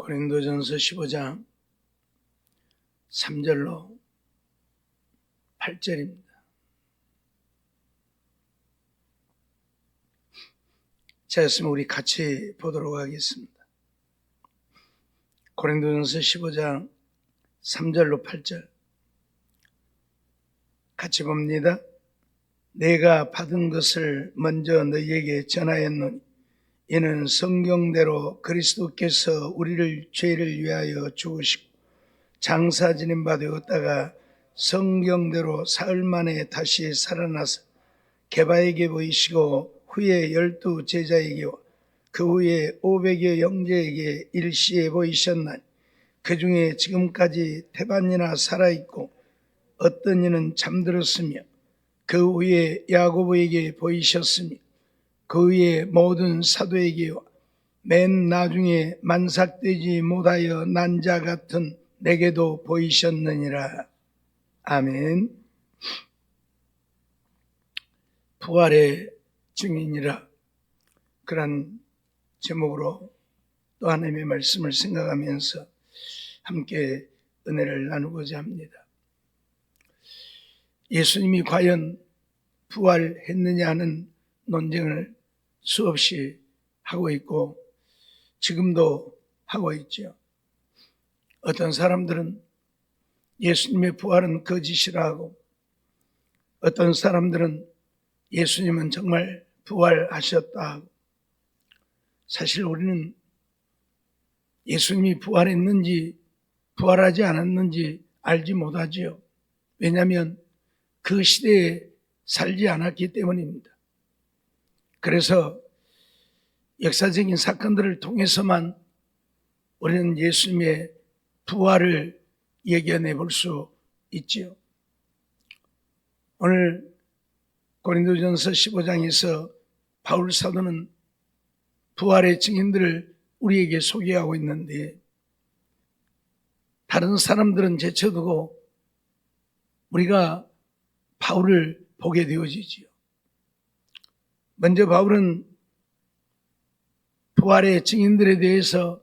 고린도전서 15장 3절로 8절입니다. 자,였으면 우리 같이 보도록 하겠습니다. 고린도전서 15장 3절로 8절 같이 봅니다. 내가 받은 것을 먼저 너희에게 전하였노니 이는 성경대로 그리스도께서 우리를 죄를 위하여 죽으시고 장사 지낸 바 되었다가 성경대로 사흘 만에 다시 살아나서 게바에게 보이시고 후에 12 제자에게와 그 후에 500여 형제에게 일시에 보이셨나니 그 중에 지금까지 태반이나 살아있고 어떤 이는 잠들었으며 그 후에 야고보에게 보이셨으며 그 후에 모든 사도에게와 맨 나중에 만삭되지 못하여 난 자 같은 내게도 보이셨느니라. 아멘. 부활의 증인이라, 그런 제목으로 또 하나님의 말씀을 생각하면서 함께 은혜를 나누고자 합니다. 예수님이 과연 부활했느냐 하는 논쟁을 수없이 하고 있고 지금도 하고 있죠. 어떤 사람들은 예수님의 부활은 거짓이라 하고, 어떤 사람들은 예수님은 정말 부활하셨다 하고, 사실 우리는 예수님이 부활했는지 부활하지 않았는지 알지 못하지요. 왜냐하면 그 시대에 살지 않았기 때문입니다. 그래서 역사적인 사건들을 통해서만 우리는 예수님의 부활을 예견해 볼 수 있지요. 오늘 고린도전서 15장에서 바울 사도는 부활의 증인들을 우리에게 소개하고 있는데, 다른 사람들은 제쳐두고 우리가 바울을 보게 되어지지요. 먼저 바울은 부활의 증인들에 대해서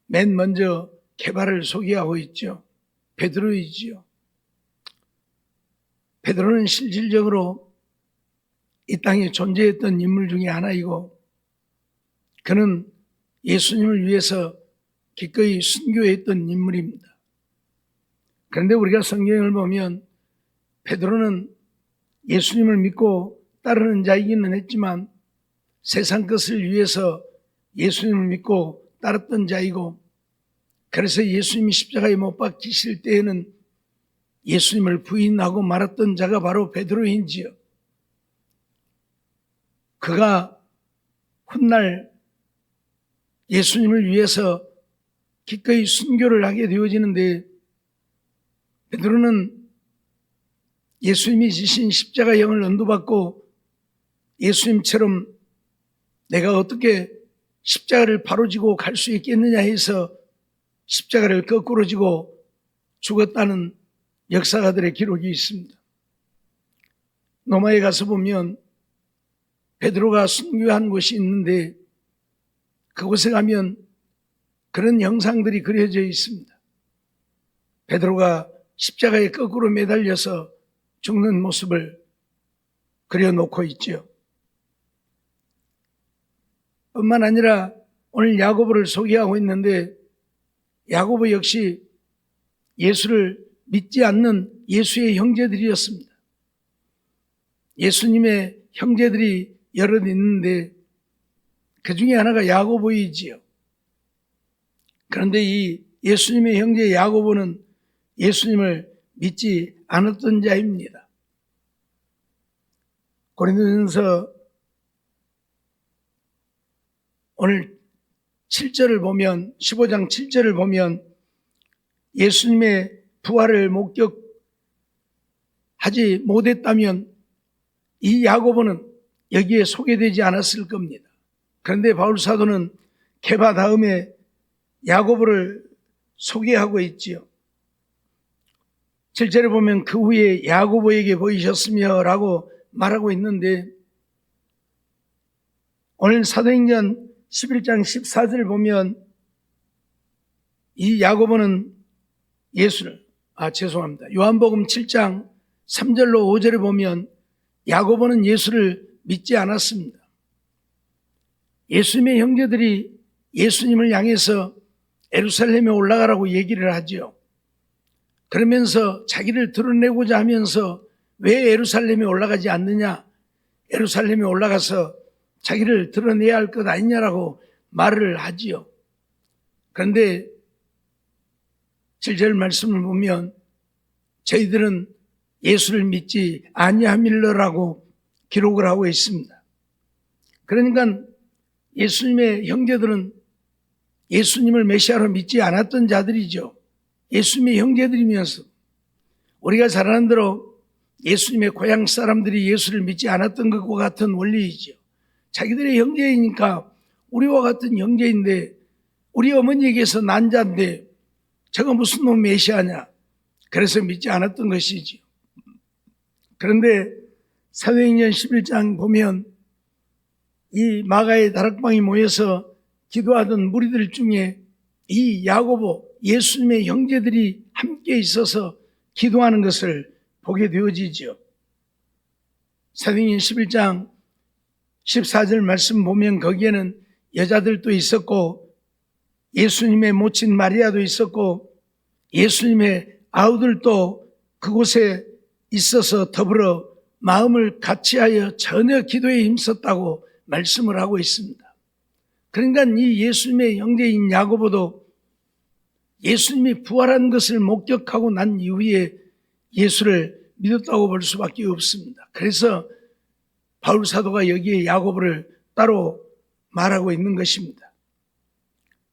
맨 먼저 게바를 소개하고 있죠. 베드로이지요. 베드로는 실질적으로 이 땅에 존재했던 인물 중에 하나이고, 그는 예수님을 위해서 기꺼이 순교했던 인물입니다. 그런데 우리가 성경을 보면 베드로는 예수님을 믿고 따르는 자이기는 했지만 세상 것을 위해서 예수님을 믿고 따랐던 자이고, 그래서 예수님이 십자가에 못 박히실 때에는 예수님을 부인하고 말았던 자가 바로 베드로인지요. 그가 훗날 예수님을 위해서 기꺼이 순교를 하게 되어지는데, 베드로는 예수님이 지신 십자가형을 언도받고 예수님처럼 내가 어떻게 십자가를 바로 지고 갈 수 있겠느냐 해서 십자가를 거꾸로 지고 죽었다는 역사가들의 기록이 있습니다. 로마에 가서 보면 베드로가 순교한 곳이 있는데 그곳에 가면 그런 형상들이 그려져 있습니다. 베드로가 십자가에 거꾸로 매달려서 죽는 모습을 그려놓고 있죠. 뿐만 아니라 오늘 야고보를 소개하고 있는데, 야고보 역시 예수를 믿지 않는 예수의 형제들이었습니다. 예수님의 형제들이 여럿 있는데 그 중에 하나가 야고보이지요. 그런데 이 예수님의 형제 야고보는 예수님을 믿지 않았던 자입니다. 고린도전서 오늘 7절을 보면, 15장 7절을 보면 예수님의 부활을 목격하지 못했다면 이 야고보는 여기에 소개되지 않았을 겁니다. 그런데 바울 사도는 게바 다음에 야고보를 소개하고 있지요. 7절에 보면 그 후에 야고보에게 보이셨으며 라고 말하고 있는데, 오늘 사도행전 11장 14절을 보면 이 야고보는 요한복음 7장 3절로 5절에 보면 야고보는 예수를 믿지 않았습니다. 예수님의 형제들이 예수님을 향해서 예루살렘에 올라가라고 얘기를 하죠. 그러면서 자기를 드러내고자 하면서 왜 예루살렘에 올라가지 않느냐, 예루살렘에 올라가서 자기를 드러내야 할 것 아니냐라고 말을 하지요. 그런데 7절 말씀을 보면 저희들은 예수를 믿지 아니함일러라고 기록을 하고 있습니다. 그러니까 예수님의 형제들은 예수님을 메시아로 믿지 않았던 자들이죠. 예수님의 형제들이면서 우리가 잘 아는 대로 예수님의 고향 사람들이 예수를 믿지 않았던 것과 같은 원리이죠. 자기들의 형제이니까 우리와 같은 형제인데 우리 어머니에게서 난 자인데 저거 무슨 놈 메시아냐, 그래서 믿지 않았던 것이지요. 그런데 사도행전 11장 보면 이 마가의 다락방에 모여서 기도하던 무리들 중에 이 야고보, 예수님의 형제들이 함께 있어서 기도하는 것을 보게 되어지죠. 사도행전 11장 14절 말씀 보면 거기에는 여자들도 있었고 예수님의 모친 마리아도 있었고 예수님의 아우들도 그곳에 있어서 더불어 마음을 같이하여 전혀 기도에 힘썼다고 말씀을 하고 있습니다. 그러니까 이 예수님의 형제인 야고보도 예수님이 부활한 것을 목격하고 난 이후에 예수를 믿었다고 볼 수밖에 없습니다. 그래서 바울 사도가 여기에 야고보를 따로 말하고 있는 것입니다.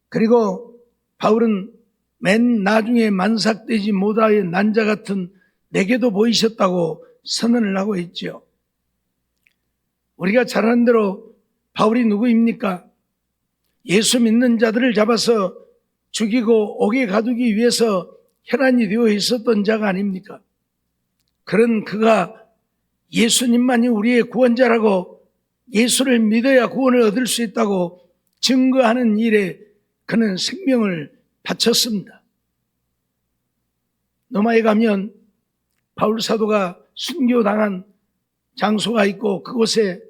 그리고 바울은 맨 나중에 만삭되지 못하여 난자 같은 내게도 보이셨다고 선언을 하고 있죠. 우리가 잘 아는 대로 바울이 누구입니까? 예수 믿는 자들을 잡아서 죽이고 옥에 가두기 위해서 혈안이 되어 있었던 자가 아닙니까? 그런 그가 예수님만이 우리의 구원자라고 예수를 믿어야 구원을 얻을 수 있다고 증거하는 일에 그는 생명을 바쳤습니다. 로마에 가면 바울 사도가 순교당한 장소가 있고 그곳에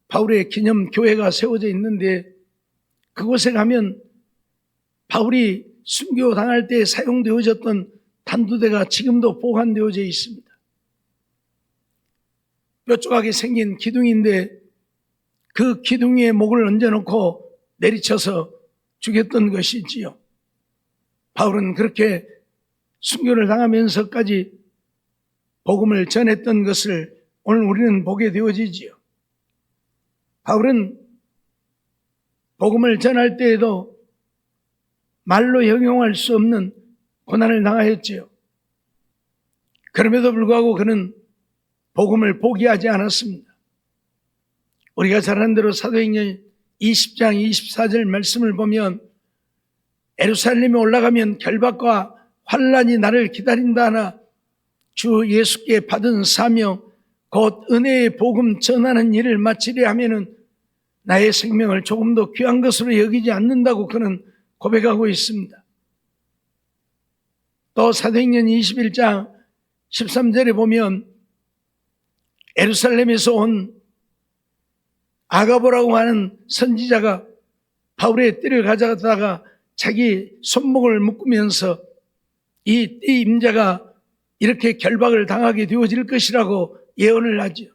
바울의 기념 교회가 세워져 있는데 그곳에 가면 바울이 순교당할 때 사용되어졌던 단두대가 지금도 보관되어져 있습니다. 뾰족하게 생긴 기둥인데 그 기둥에 목을 얹어놓고 내리쳐서 죽였던 것이지요. 바울은 그렇게 순교를 당하면서까지 복음을 전했던 것을 오늘 우리는 보게 되어지지요. 바울은 복음을 전할 때에도 말로 형용할 수 없는 고난을 당하였지요. 그럼에도 불구하고 그는 복음을 포기하지 않았습니다. 우리가 잘 아는 대로 사도행전 20장 24절 말씀을 보면 예루살렘에 올라가면 결박과 환난이 나를 기다린다 하나 주 예수께 받은 사명 곧 은혜의 복음 전하는 일을 마치려 하면은 나의 생명을 조금도 귀한 것으로 여기지 않는다고 그는 고백하고 있습니다. 또 사도행전 21장 13절에 보면 예루살렘에서 온 아가보라고 하는 선지자가 바울의 띠를 가져다가 자기 손목을 묶으면서 이 띠 임자가 이렇게 결박을 당하게 되어질 것이라고 예언을 하죠.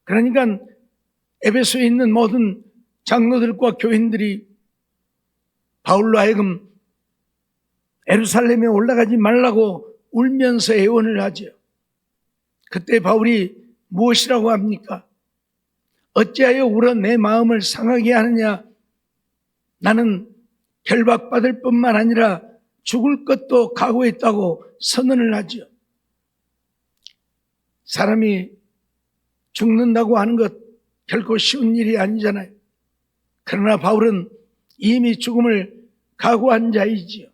그러니까 에베소에 있는 모든 장로들과 교인들이 바울로 하여금 예루살렘에 올라가지 말라고 울면서 애원을 하죠. 그때 바울이 무엇이라고 합니까? 어찌하여 울어 내 마음을 상하게 하느냐? 나는 결박받을 뿐만 아니라 죽을 것도 각오했다고 선언을 하죠. 사람이 죽는다고 하는 것 결코 쉬운 일이 아니잖아요. 그러나 바울은 이미 죽음을 각오한 자이지요.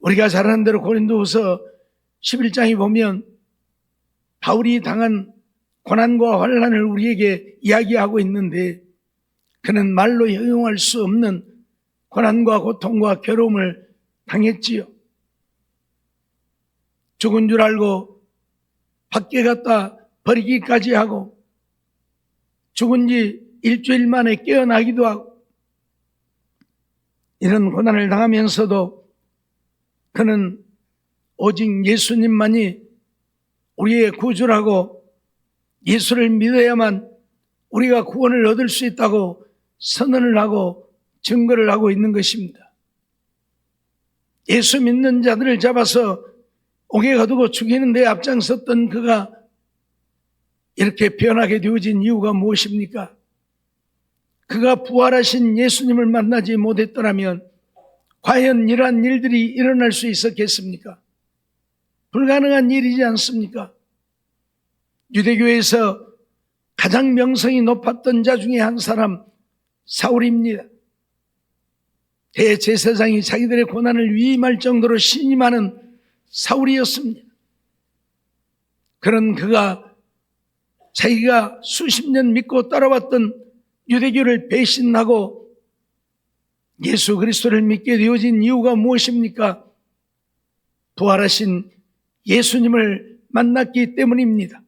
우리가 잘 아는 대로 고린도후서 11장에 보면 바울이 당한 고난과 환난을 우리에게 이야기하고 있는데 그는 말로 형용할 수 없는 고난과 고통과 괴로움을 당했지요. 죽은 줄 알고 밖에 갖다 버리기까지 하고 죽은 지 일주일 만에 깨어나기도 하고 이런 고난을 당하면서도 그는 오직 예수님만이 우리의 구주라고 예수를 믿어야만 우리가 구원을 얻을 수 있다고 선언을 하고 증거를 하고 있는 것입니다. 예수 믿는 자들을 잡아서 옥에 가두고 죽이는 데 앞장섰던 그가 이렇게 변하게 되어진 이유가 무엇입니까? 그가 부활하신 예수님을 만나지 못했더라면 과연 이러한 일들이 일어날 수 있었겠습니까? 불가능한 일이지 않습니까? 유대교에서 가장 명성이 높았던 자 중에 한 사람 사울입니다. 대제사장이 자기들의 고난을 위임할 정도로 신임하는 사울이었습니다. 그런 그가 자기가 수십 년 믿고 따라왔던 유대교를 배신하고 예수 그리스도를 믿게 되어진 이유가 무엇입니까? 부활하신 예수님을 만났기 때문입니다.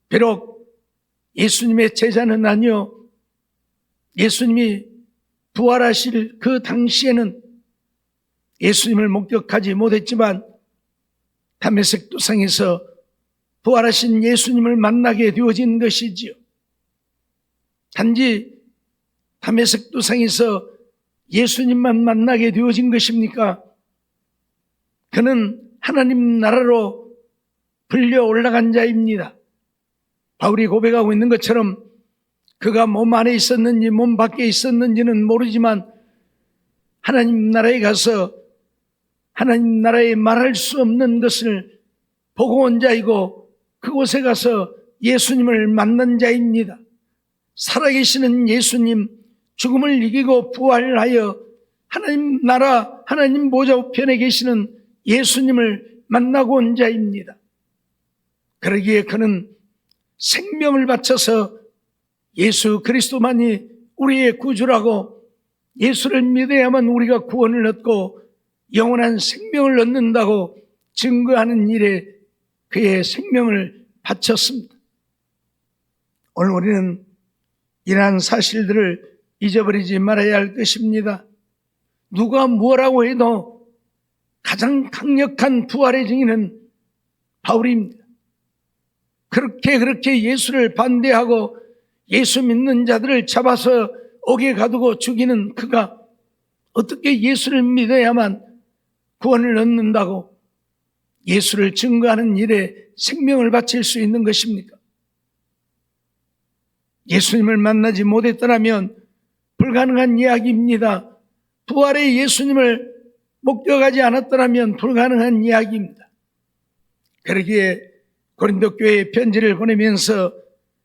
비록 예수님의 제자는 아니요, 예수님이 부활하실 그 당시에는 예수님을 목격하지 못했지만 다메섹 도상에서 부활하신 예수님을 만나게 되어진 것이지요. 단지 다메섹 도상에서 예수님만 만나게 되어진 것입니까? 그는 하나님 나라로 불려 올라간 자입니다. 바울이 고백하고 있는 것처럼 그가 몸 안에 있었는지 몸 밖에 있었는지는 모르지만 하나님 나라에 가서 하나님 나라에 말할 수 없는 것을 보고 온 자이고 그곳에 가서 예수님을 만난 자입니다. 살아계시는 예수님, 죽음을 이기고 부활하여 하나님 나라, 하나님 보좌 우편에 계시는 예수님을 만나고 온 자입니다. 그러기에 그는 생명을 바쳐서 예수 그리스도만이 우리의 구주라고 예수를 믿어야만 우리가 구원을 얻고 영원한 생명을 얻는다고 증거하는 일에 그의 생명을 바쳤습니다. 오늘 우리는 이러한 사실들을 잊어버리지 말아야 할 것입니다. 누가 뭐라고 해도 가장 강력한 부활의 증인은 바울입니다. 그렇게 예수를 반대하고 예수 믿는 자들을 잡아서 옥에 가두고 죽이는 그가 어떻게 예수를 믿어야만 구원을 얻는다고 예수를 증거하는 일에 생명을 바칠 수 있는 것입니까? 예수님을 만나지 못했더라면 불가능한 이야기입니다. 부활의 예수님을 목격하지 않았더라면 불가능한 이야기입니다. 그러기에 고린도 교회에 편지를 보내면서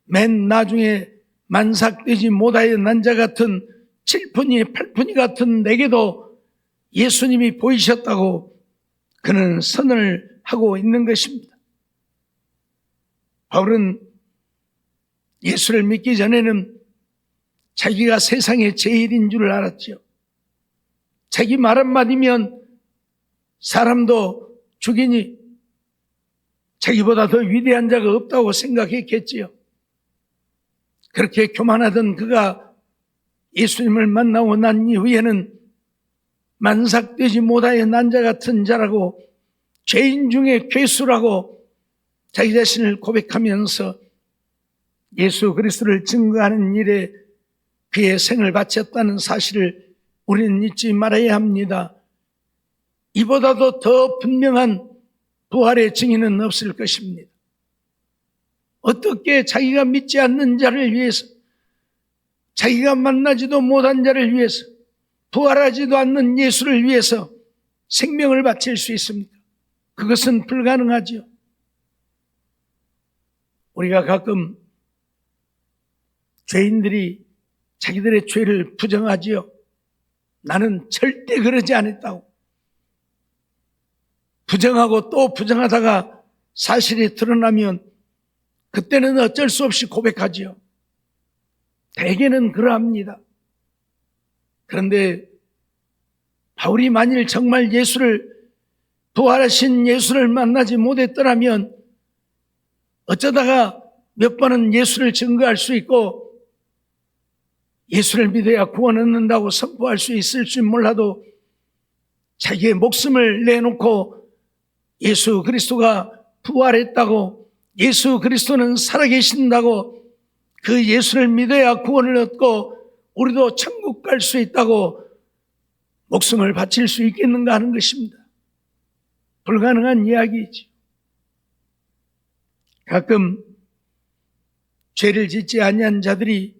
맨 나중에 만삭되지 못하여 난 자 같은 7푼이 8푼이 같은 내게도 예수님이 보이셨다고 그는 선언을 하고 있는 것입니다. 바울은 예수를 믿기 전에는 자기가 세상의 제일인 줄 알았죠. 자기 말 한마디면 사람도 죽이니 자기보다 더 위대한 자가 없다고 생각했겠지요. 그렇게 교만하던 그가 예수님을 만나고 난 이후에는 만삭되지 못하여 난 자 같은 자라고 죄인 중에 괴수라고 자기 자신을 고백하면서 예수 그리스도를 증거하는 일에 그의 생을 바쳤다는 사실을 우리는 잊지 말아야 합니다. 이보다도 더 분명한 부활의 증인은 없을 것입니다. 어떻게 자기가 믿지 않는 자를 위해서, 자기가 만나지도 못한 자를 위해서, 부활하지도 않는 예수를 위해서 생명을 바칠 수 있습니까? 그것은 불가능하지요. 우리가 가끔 죄인들이 자기들의 죄를 부정하지요. 나는 절대 그러지 않았다고. 부정하고 또 부정하다가 사실이 드러나면 그때는 어쩔 수 없이 고백하지요. 대개는 그러합니다. 그런데 바울이 만일 정말 부활하신 예수를 만나지 못했더라면 어쩌다가 몇 번은 예수를 증거할 수 있고 예수를 믿어야 구원 얻는다고 선포할 수 있을지 몰라도 자기의 목숨을 내놓고 예수 그리스도가 부활했다고, 예수 그리스도는 살아계신다고, 그 예수를 믿어야 구원을 얻고 우리도 천국 갈 수 있다고 목숨을 바칠 수 있겠는가 하는 것입니다. 불가능한 이야기이지. 가끔 죄를 짓지 아니한 자들이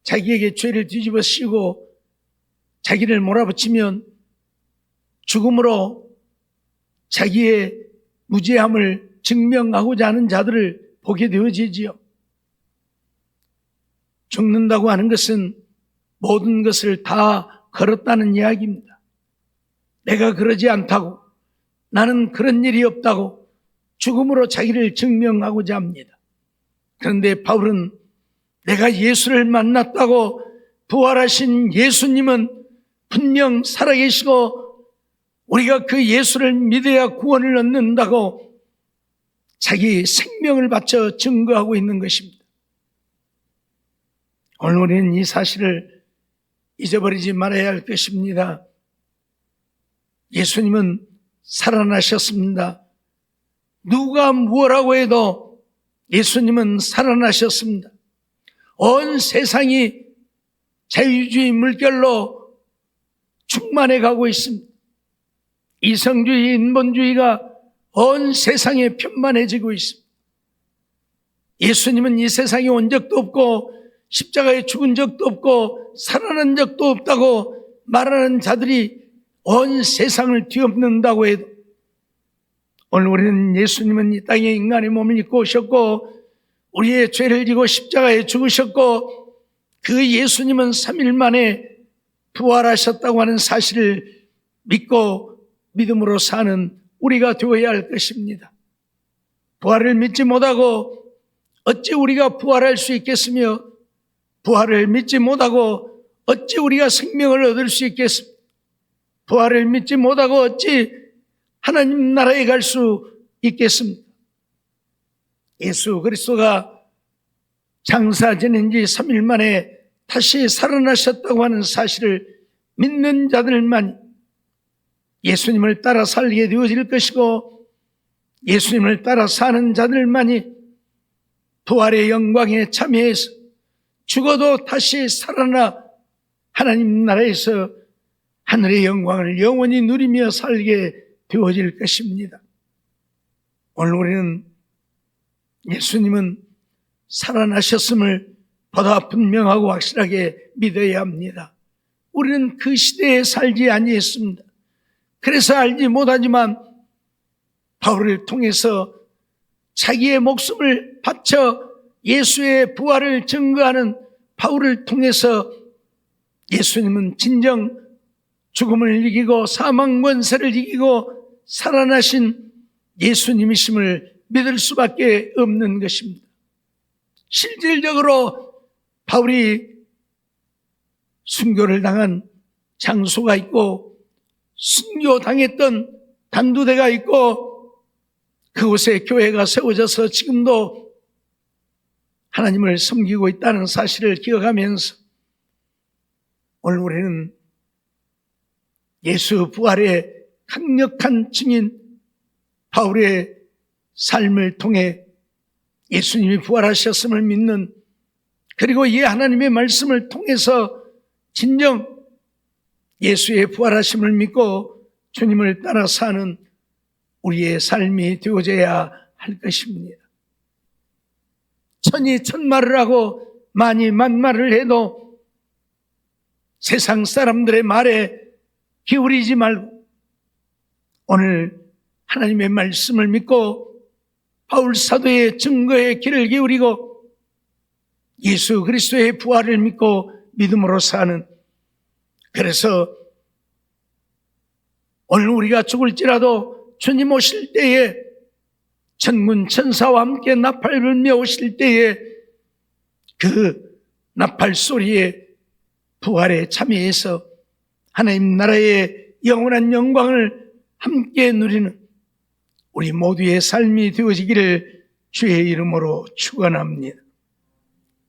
자기에게 죄를 뒤집어 씌우고 자기를 몰아붙이면 죽음으로 자기의 무죄함을 증명하고자 하는 자들을 보게 되어지지요. 죽는다고 하는 것은 모든 것을 다 걸었다는 이야기입니다. 내가 그러지 않다고, 나는 그런 일이 없다고 죽음으로 자기를 증명하고자 합니다. 그런데 바울은 내가 예수를 만났다고, 부활하신 예수님은 분명 살아계시고 우리가 그 예수를 믿어야 구원을 얻는다고 자기 생명을 바쳐 증거하고 있는 것입니다. 오늘 우리는 이 사실을 잊어버리지 말아야 할 것입니다. 예수님은 살아나셨습니다. 누가 무엇라고 해도 예수님은 살아나셨습니다. 온 세상이 자유주의 물결로 충만해 가고 있습니다. 이성주의, 인본주의가 온 세상에 편만해지고 있습니다. 예수님은 이 세상에 온 적도 없고 십자가에 죽은 적도 없고 살아난 적도 없다고 말하는 자들이 온 세상을 뒤엎는다고 해도 오늘 우리는 예수님은 이 땅에 인간의 몸을 입고 오셨고 우리의 죄를 지고 십자가에 죽으셨고 그 예수님은 3일 만에 부활하셨다고 하는 사실을 믿고 믿음으로 사는 우리가 되어야 할 것입니다. 부활을 믿지 못하고 어찌 우리가 부활할 수 있겠으며 부활을 믿지 못하고 어찌 우리가 생명을 얻을 수 있겠습니까? 부활을 믿지 못하고 어찌 하나님 나라에 갈 수 있겠습니까? 예수 그리스도가 장사 지낸 지 3일 만에 다시 살아나셨다고 하는 사실을 믿는 자들만 예수님을 따라 살게 되어질 것이고 예수님을 따라 사는 자들만이 부활의 영광에 참여해서 죽어도 다시 살아나 하나님 나라에서 하늘의 영광을 영원히 누리며 살게 되어질 것입니다. 오늘 우리는 예수님은 살아나셨음을 보다 분명하고 확실하게 믿어야 합니다. 우리는 그 시대에 살지 아니했습니다. 그래서 알지 못하지만 바울을 통해서 자기의 목숨을 바쳐 예수의 부활을 증거하는 바울을 통해서 예수님은 진정 죽음을 이기고 사망 권세를 이기고 살아나신 예수님이심을 믿을 수밖에 없는 것입니다. 실질적으로 바울이 순교를 당한 장소가 있고 순교당했던 단두대가 있고 그곳에 교회가 세워져서 지금도 하나님을 섬기고 있다는 사실을 기억하면서 오늘 우리는 예수 부활의 강력한 증인 바울의 삶을 통해 예수님이 부활하셨음을 믿는 그리고 이 하나님의 말씀을 통해서 진정 예수의 부활하심을 믿고 주님을 따라 사는 우리의 삶이 되어져야 할 것입니다. 천이 천말을 하고 만이 만말을 해도 세상 사람들의 말에 기울이지 말고 오늘 하나님의 말씀을 믿고 바울 사도의 증거에 귀를 기울이고 예수 그리스도의 부활을 믿고 믿음으로 사는 그래서 오늘 우리가 죽을지라도 주님 오실 때에 천군 천사와 함께 나팔 불며 오실 때에 그 나팔 소리에 부활에 참여해서 하나님 나라의 영원한 영광을 함께 누리는 우리 모두의 삶이 되어지기를 주의 이름으로 축원합니다.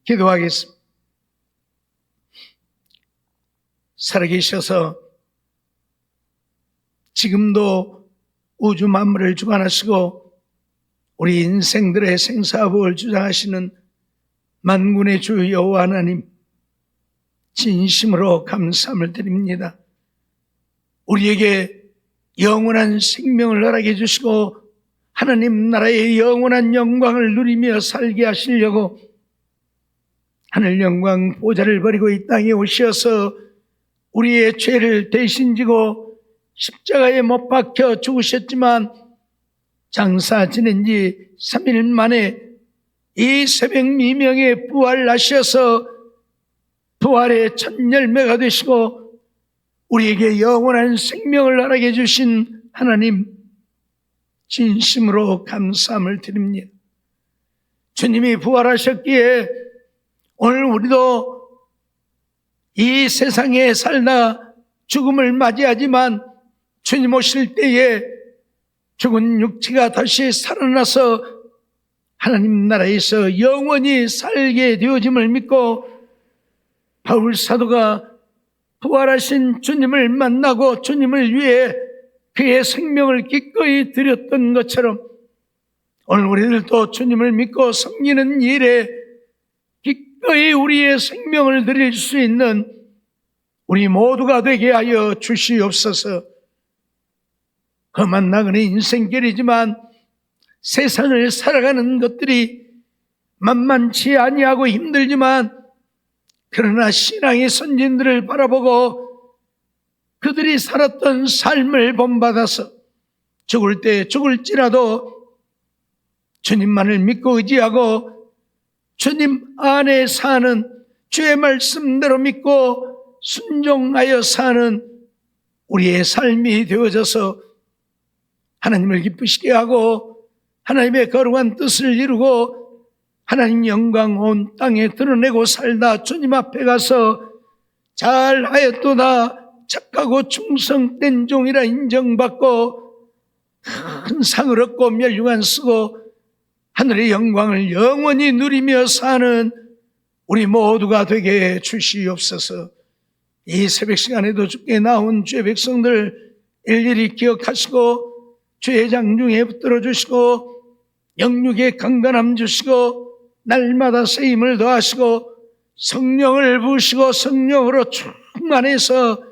기도하겠습니다. 살아계셔서 지금도 우주 만물을 주관하시고 우리 인생들의 생사복을 주장하시는 만군의 주 여호와 하나님, 진심으로 감사함을 드립니다. 우리에게 영원한 생명을 허락해 주시고 하나님 나라의 영원한 영광을 누리며 살게 하시려고 하늘 영광 보좌를 버리고 이 땅에 오셔서 우리의 죄를 대신 지고 십자가에 못 박혀 죽으셨지만 장사 지낸 지 3일 만에 이 새벽 미명에 부활하셔서 부활의 첫 열매가 되시고 우리에게 영원한 생명을 허락해 주신 하나님, 진심으로 감사함을 드립니다. 주님이 부활하셨기에 오늘 우리도 이 세상에 살다 죽음을 맞이하지만 주님 오실 때에 죽은 육체가 다시 살아나서 하나님 나라에서 영원히 살게 되어짐을 믿고 바울 사도가 부활하신 주님을 만나고 주님을 위해 그의 생명을 기꺼이 드렸던 것처럼 오늘 우리들도 주님을 믿고 섬기는 일에 기꺼이 우리의 생명을 드릴 수 있는 우리 모두가 되게 하여 주시옵소서. 험한 나그네 인생길이지만 세상을 살아가는 것들이 만만치 아니하고 힘들지만 그러나 신앙의 선진들을 바라보고 그들이 살았던 삶을 본받아서 죽을 때 죽을지라도 주님만을 믿고 의지하고 주님 안에 사는, 주의 말씀대로 믿고 순종하여 사는 우리의 삶이 되어져서 하나님을 기쁘시게 하고 하나님의 거룩한 뜻을 이루고 하나님 영광 온 땅에 드러내고 살다 주님 앞에 가서 잘하였도다, 착하고 충성된 종이라 인정받고 큰 상을 얻고 멸류관 쓰고 하늘의 영광을 영원히 누리며 사는 우리 모두가 되게 주시옵소서. 이 새벽 시간에도 주께 나온 주의 백성들 일일이 기억하시고 주의 장중에 붙들어 주시고 영육의 강건함 주시고 날마다 쓰임을 더하시고 성령을 부으시고 성령으로 충만해서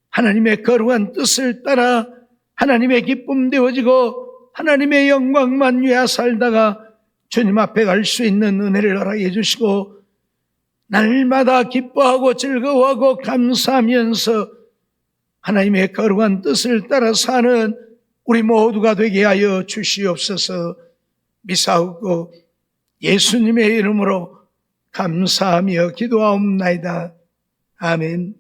하나님의 거룩한 뜻을 따라 하나님의 기쁨 되어지고 하나님의 영광만 위하여 살다가 주님 앞에 갈 수 있는 은혜를 허락해 주시고 날마다 기뻐하고 즐거워하고 감사하면서 하나님의 거룩한 뜻을 따라 사는 우리 모두가 되게 하여 주시옵소서. 미사옵고 예수님의 이름으로 감사하며 기도하옵나이다. 아멘.